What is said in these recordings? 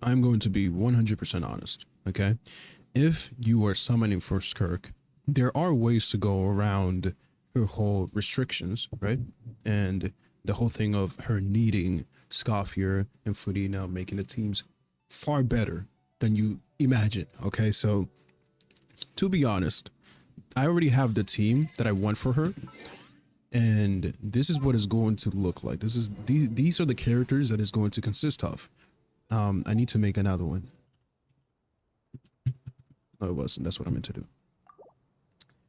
I'm going to be 100% honest, okay? If you are summoning for Skirk, there are ways to go around her whole restrictions, right? And the whole thing of her needing Scoffier and Fudina making the teams far better than you imagine, okay? So, to be honest, I already have the team that I want for her, and this is what it's going to look like. These are the characters that it's going to consist of. I need to make another one. No, it wasn't. That's what I meant to do.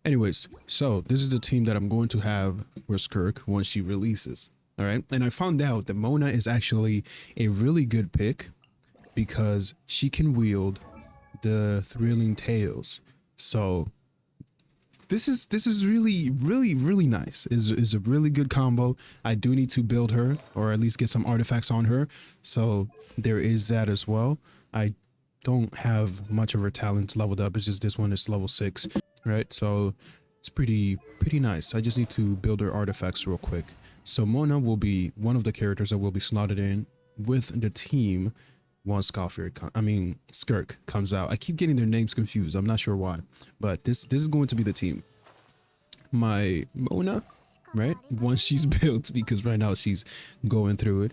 Anyways, so this is the team that I'm going to have for Skirk once she releases. All right. And I found out that Mona is actually a really good pick because she can wield the thrilling tails. So this is really nice. Is a really good combo. I do need to build her or at least get some artifacts on her. So there is that as well. I don't have much of her talents leveled up. It's just this one is level 6, right? So it's pretty nice. I just need to build her artifacts real quick. So Mona will be one of the characters that will be slotted in with the team once Skirk comes out. I keep getting their names confused. I'm not sure why, but this is going to be the team. My Mona, right? Once she's built, because right now she's going through it.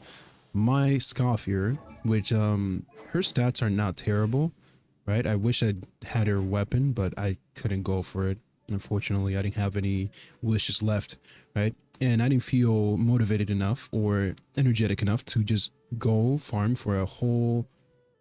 My Scoffier, which her stats are not terrible, right? I wish I had her weapon, but I couldn't go for it. Unfortunately, I didn't have any wishes left, right? And I didn't feel motivated enough or energetic enough to just go farm for a whole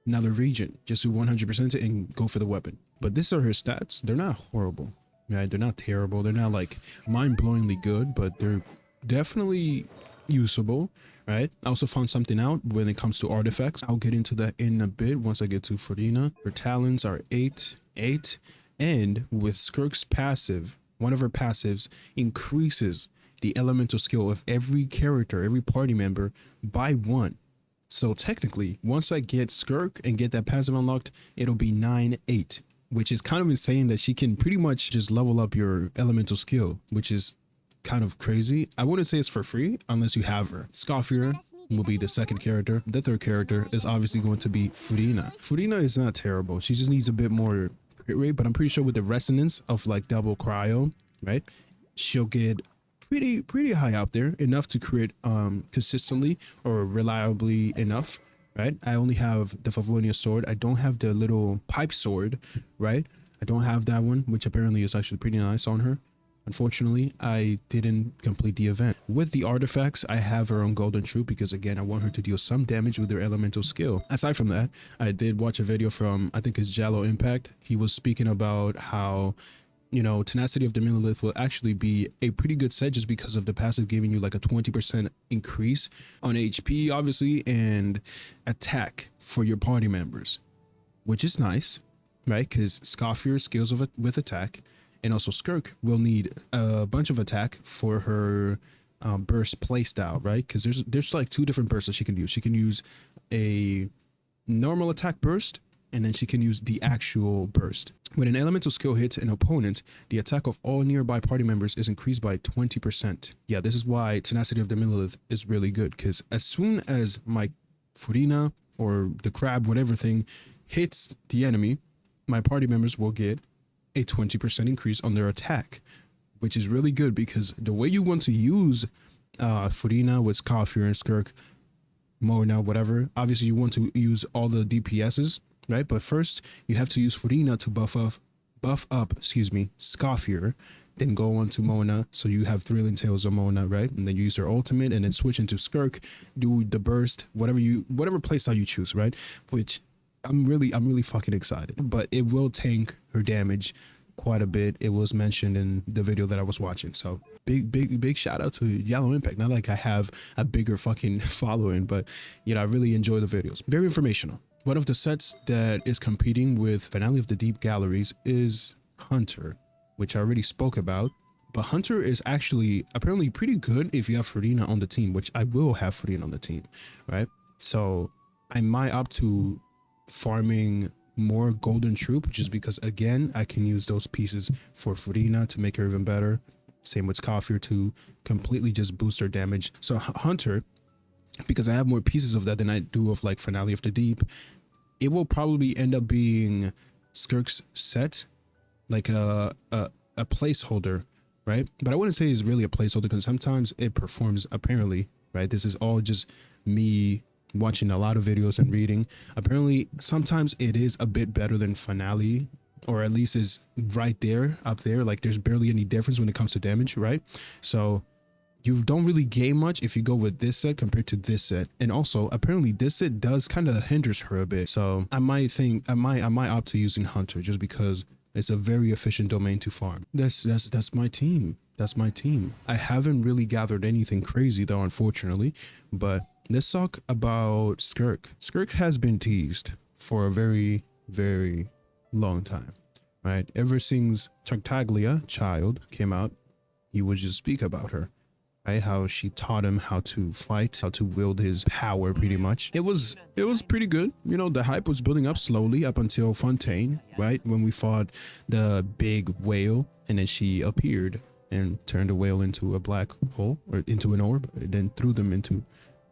another region, just to 100% it and go for the weapon. But these are her stats. They're not horrible, right? They're not terrible. They're not like mind-blowingly good, but they're definitely usable, right? I also found something out when it comes to artifacts. I'll get into that in a bit once I get to Fudina. Her talents are 8, and with Skirk's passive, one of her passives increases the elemental skill of every character, every party member by 1. So technically, once I get Skirk and get that passive unlocked, it'll be 9-8, which is kind of insane that she can pretty much just level up your elemental skill, which is kind of crazy. I wouldn't say it's for free unless you have her. Scoffier will be the second character. The third character is obviously going to be Fudina. Fudina is not terrible. She just needs a bit more crit rate, but I'm pretty sure with the resonance of like double cryo, right, she'll get pretty high out there, enough to crit consistently or reliably enough, right? I only have the Favonia sword. I don't have the little pipe sword, right? I don't have that one, which apparently is actually pretty nice on her. Unfortunately, I didn't complete the event. With the artifacts, I have her on Golden Troop because, again, I want her to deal some damage with her elemental skill. Aside from that, I did watch a video from, I think it's Jallo Impact. He was speaking about how, you know, Tenacity of the Millilith will actually be a pretty good set just because of the passive giving you like a 20% increase on HP, obviously, and attack for your party members, which is nice, right? Because Scoffier skills with attack, and also Skirk will need a bunch of attack for her burst playstyle, right? Because there's like 2 different bursts that she can use. She can use a normal attack burst, and then she can use the actual burst. When an elemental skill hits an opponent, the attack of all nearby party members is increased by 20%. Yeah, this is why Tenacity of the Millilith is really good, because as soon as my Fudina or the crab, whatever thing, hits the enemy, my party members will get a 20% increase on their attack, which is really good because the way you want to use Fudina with Scoffier and Skirk, Mona, whatever, obviously you want to use all the DPSs, right? But first you have to use Fudina to buff up, Scoffier, then go on to Mona, so you have Thrilling Tales of Mona, right? And then you use her ultimate and then switch into Skirk, do the burst, whatever playstyle you choose, right? Which I'm really fucking excited, but it will tank her damage quite a bit. It was mentioned in the video that I was watching. So big shout out to Jallo Impact. Not like I have a bigger fucking following, but you know, I really enjoy the videos. Very informational. One of the sets that is competing with Finale of the Deep Galleries is Hunter, which I already spoke about. But Hunter is actually apparently pretty good if you have Fudina on the team, which I will have Fudina on the team, right? So I might opt to farming more Golden Troop just because, again, I can use those pieces for Fudina to make her even better. Same with Scoffier to completely just boost her damage. So Hunter, because I have more pieces of that than I do of like Finale of the Deep, it will probably end up being Skirk's set, like a placeholder, right? But I wouldn't say it's really a placeholder because sometimes it performs apparently, right? This is all just me watching a lot of videos and reading. Apparently, sometimes it is a bit better than Finale, or at least is right there, up there. Like there's barely any difference when it comes to damage, right? So you don't really gain much if you go with this set compared to this set. And also apparently this set does kind of hinders her a bit. So I might opt to using Hunter just because it's a very efficient domain to farm. That's my team. That's my team. I haven't really gathered anything crazy though, unfortunately, but let's talk about Skirk. Skirk has been teased for a very, very long time, right? Ever since Tartaglia Child came out, he would just speak about her, right? How she taught him how to fight, how to wield his power pretty much. It was pretty good. You know, the hype was building up slowly up until Fontaine, right? When we fought the big whale and then she appeared and turned the whale into a black hole or into an orb, and then threw them into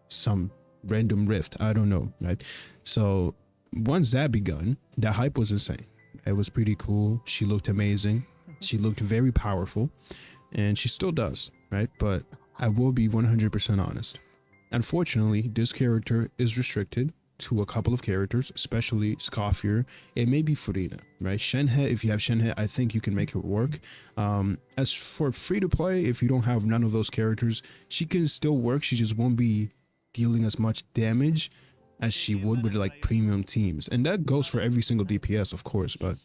some random rift. I don't know, right? So once that begun, the hype was insane. It was pretty cool. She looked amazing. She looked very powerful, and she still does, right? But I will be 100% honest. Unfortunately, this character is restricted to a couple of characters, especially Scoffier and maybe Furina, right? Shenhe, if you have Shenhe, I think you can make it work. As for free to play, if you don't have none of those characters, she can still work. She just won't be dealing as much damage as she would with like premium teams. And that goes for every single DPS, of course, but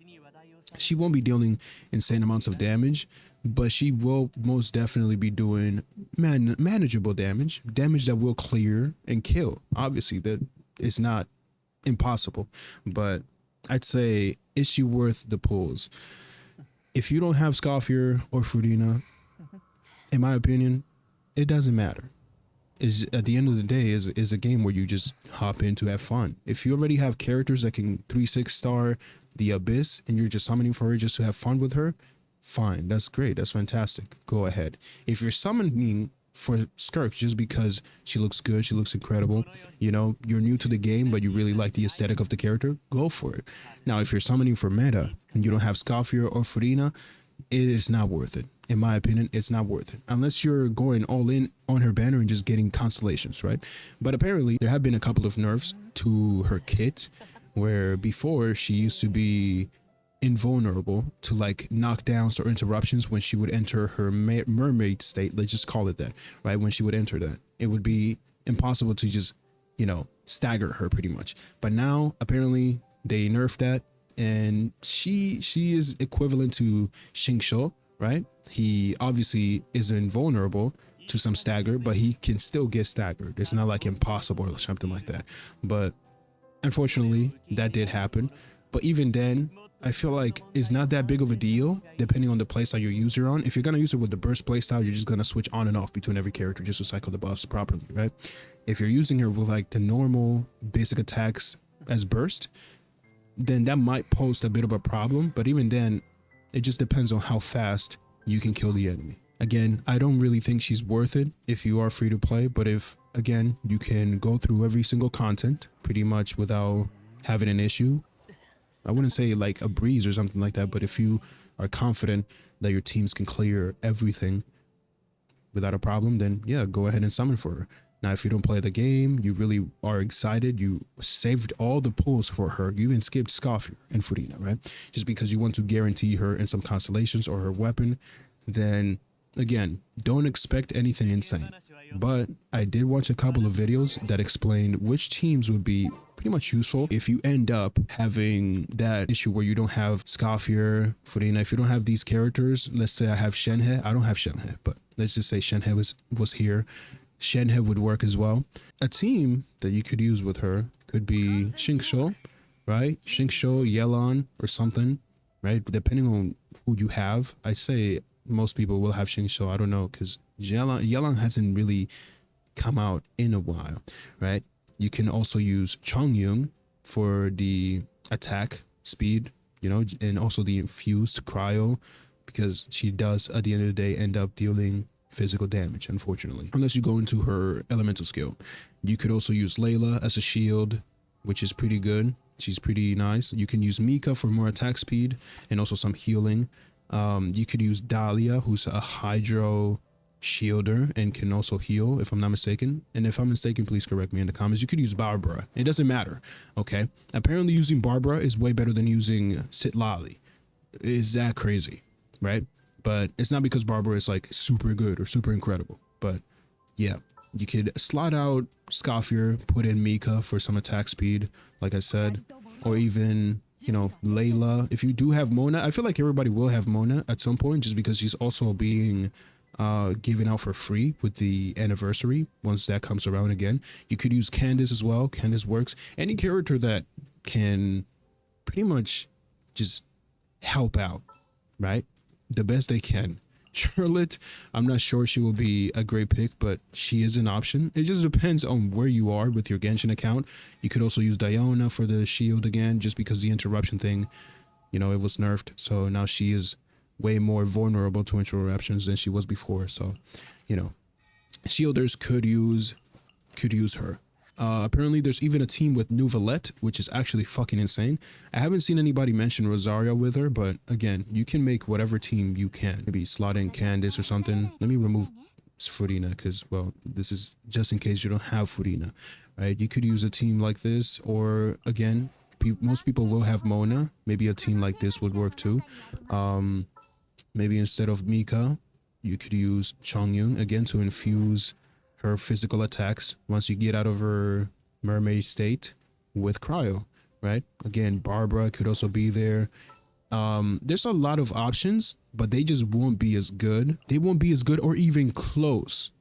she won't be dealing insane amounts of damage, but she will most definitely be doing manageable damage that will clear and kill. Obviously, that is not impossible, but I'd say, is she worth the pulls? If you don't have Scoffier or Furina, in my opinion, it doesn't matter. Is at the end of the day is a game where you just hop in to have fun. If you already have characters that can 3-6 star the Abyss and you're just summoning for her just to have fun with her, fine, that's great, that's fantastic, go ahead. If you're summoning for Skirk just because she looks good, she looks incredible, you know, you're new to the game but you really like the aesthetic of the character, go for it. Now if you're summoning for meta and you don't have Scoffier or Furina, it is not worth it. In my opinion, it's not worth it unless you're going all in on her banner and just getting constellations, right? But apparently there have been a couple of nerfs to her kit where before she used to be invulnerable to like knockdowns or interruptions when she would enter her mermaid state. Let's just call it that, right? When she would enter that, it would be impossible to just, you know, stagger her pretty much. But now apparently they nerfed that, and she is equivalent to Xingqiu, right? He obviously is invulnerable to some stagger, but he can still get staggered. It's not like impossible or something like that. But unfortunately, that did happen. But even then, I feel like it's not that big of a deal depending on the playstyle you use her on. If you're going to use it with the burst playstyle, you're just going to switch on and off between every character just to cycle the buffs properly, right? If you're using her with like the normal basic attacks as burst, then that might pose a bit of a problem. But even then, it just depends on how fast you can kill the enemy. Again, I don't really think she's worth it if you are free to play, but if, again, you can go through every single content pretty much without having an issue, I wouldn't say like a breeze or something like that, but if you are confident that your teams can clear everything without a problem, then yeah, go ahead and summon for her. Now, if you don't play the game, you really are excited, you saved all the pulls for her, you even skipped Scoffier and Furina, right? Just because you want to guarantee her in some constellations or her weapon, then again, don't expect anything insane. But I did watch a couple of videos that explained which teams would be pretty much useful if you end up having that issue where you don't have Scoffier, Furina. If you don't have these characters, let's say I have Shenhe. I don't have Shenhe, but let's just say Shenhe was here. Shenhe would work as well. A team that you could use with her could be Xingqiu, right? Xingqiu, Yelan, or something, right? Depending on who you have, I say most people will have Xingqiu. I don't know, because Yelan hasn't really come out in a while, right? You can also use Chongyun for the attack speed, you know, and also the infused cryo, because she does at the end of the day end up dealing physical damage, unfortunately, unless you go into her elemental skill. You could also use Layla as a shield, which is pretty good. She's pretty nice. You can use Mika for more attack speed and also some healing. You could use Dahlia, who's a hydro shielder and can also heal, if I'm not mistaken. And if I'm mistaken, please correct me in the comments. You could use Barbara. It doesn't matter. Okay. Apparently using Barbara is way better than using Sitlali. Is that crazy? Right? But it's not because Barbara is like super good or super incredible. But yeah, you could slot out Scoffier, put in Mika for some attack speed, like I said, or even, you know, Layla. If you do have Mona, I feel like everybody will have Mona at some point, just because she's also being given out for free with the anniversary once that comes around again. You could use Candace as well. Candace works. Any character that can pretty much just help out, right? The best they can. Charlotte, I'm not sure she will be a great pick, but she is an option. It just depends on where you are with your Genshin account. You could also use Diona for the shield again, just because the interruption thing, you know, it was nerfed. So now she is way more vulnerable to interruptions than she was before. So, you know, shielders could use her. Apparently there's even a team with Nouvellette, which is actually fucking insane. I haven't seen anybody mention Rosaria with her, but again, you can make whatever team you can. Maybe slot in Candace or something. Let me remove Furina because, well, this is just in case you don't have Furina, right? You could use a team like this, or again, most people will have Mona. Maybe a team like this would work too. Maybe instead of Mika, you could use Chongyun again to infuse her physical attacks once you get out of her mermaid state with cryo, right? Again, Barbara could also be there. There's a lot of options, but they just won't be as good. They won't be as good or even close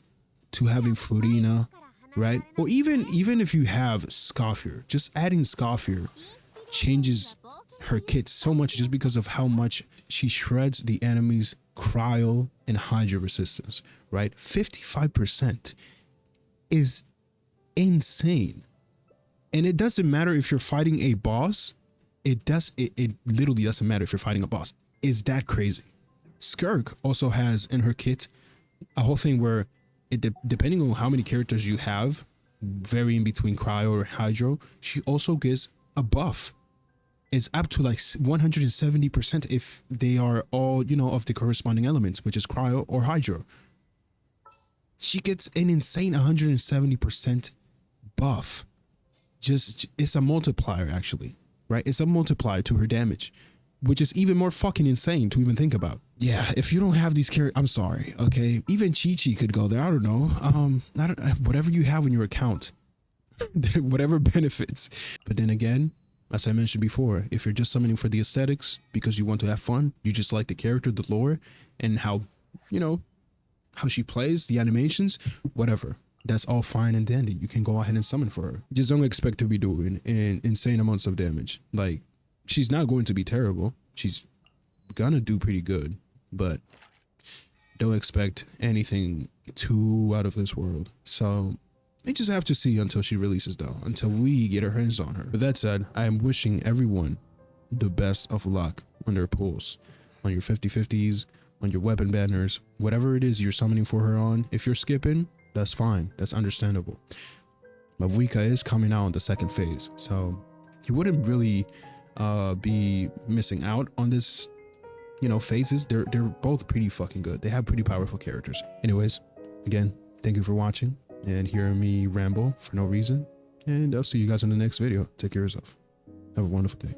to having Furina, right? Or even if you have Scoffier, just adding Scoffier changes her kit so much just because of how much she shreds the enemy's cryo and hydro resistance, right? 55% is insane. And it doesn't matter if you're fighting a boss. It literally doesn't matter if you're fighting a boss. Is that crazy? Skirk also has in her kit a whole thing where depending on how many characters you have, varying between cryo or hydro, she also gets a buff. It's up to like 170% if they are all, you know, of the corresponding elements, which is cryo or hydro. She gets an insane 170% buff. Just, it's a multiplier actually, right? It's a multiplier to her damage, which is even more fucking insane to even think about. Yeah, if you don't have these characters, I'm sorry, okay? Even Chi-Chi could go there, I don't know. Whatever you have in your account, whatever benefits. But then again, as I mentioned before, if you're just summoning for the aesthetics because you want to have fun, you just like the character, the lore, and how, you know, how she plays, the animations, whatever, that's all fine and dandy. You can go ahead and summon for her. Just don't expect to be doing insane amounts of damage. Like, she's not going to be terrible. She's gonna do pretty good, but don't expect anything too out of this world. So we just have to see until she releases, though, until we get our hands on her. With that said, I am wishing everyone the best of luck on their pulls, on your 50/50s, on your weapon banners, whatever it is you're summoning for her on. If you're skipping, that's fine. That's understandable. Mavuika is coming out on the second phase, so you wouldn't really be missing out on this, you know, phases. They're both pretty fucking good. They have pretty powerful characters. Anyways, again, thank you for watching and hearing me ramble for no reason, and I'll see you guys in the next video. Take care of yourself. Have a wonderful day.